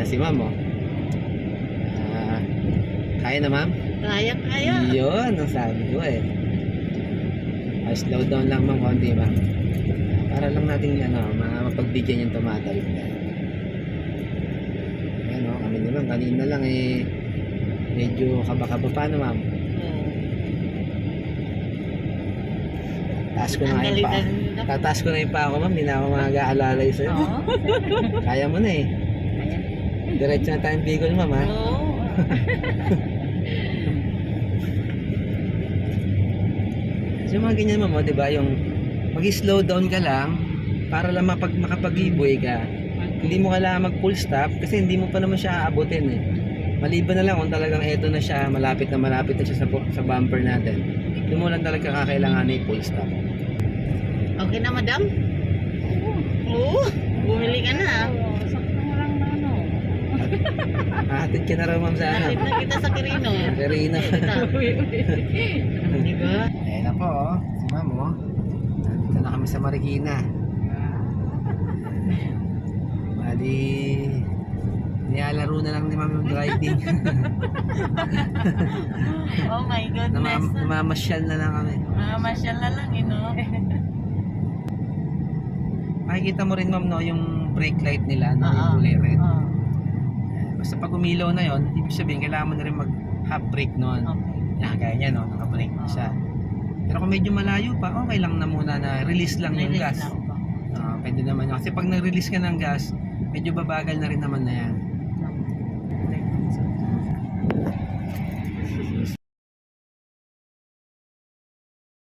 Ayan si ma'am, oh. Kaya na, ma'am? Kaya. Yun, ang sabi ko eh. Slow down lang ma'am, konti ma'am. Para lang natin mapagbigyan yung tumatawid na. Ayan, oh, kami naman kanina lang eh medyo kaba-kaba pa na, ma'am. Taas ko na yung pa. Tataas ko na yung pa ako, ma'am. Hindi na ako mag-aalalay sa'yo. Kaya mo na eh. Diretso na tayong Bicol, ma'am, ha? Oo. So mga ganyan, ma'am, oh, diba? Yung mag-slow down ka lang para lang makapag-iboy ka. Hindi mo kailangan mag-full stop kasi hindi mo pa naman siya aabutin eh. Maliban na lang kung talagang eto na siya, malapit na siya sa bumper natin. Doon mo lang talaga kakailangan na i-full stop. Okay na, madam? Oo. Bumili ka na. Sakto mo lang na ano. Hatid ka na raw, ma'am, sa ano? Nakit na kita sa Quirino. Serena. Diba? Ayan na po, oh. Si ma'am, oh. Nandito na kami sa Marikina. Bali, nilalaro na lang ni ma'am yung driving. Oh my goodness. Namamasyal na lang kami. Masyal na lang, no? Makikita mo rin, ma'am, no, yung brake light nila, no, yung kulay red. Basta pag umilaw na yon, ibig sabihin kailangan mo na rin mag half brake noon. Yan, kaya niya, no, naka-brake na siya. Pero kung medyo malayo pa, okay lang na muna na release lang yung gas. Pwede naman yun. Kasi pag nag-release ka ng gas, medyo babagal na rin naman na yan.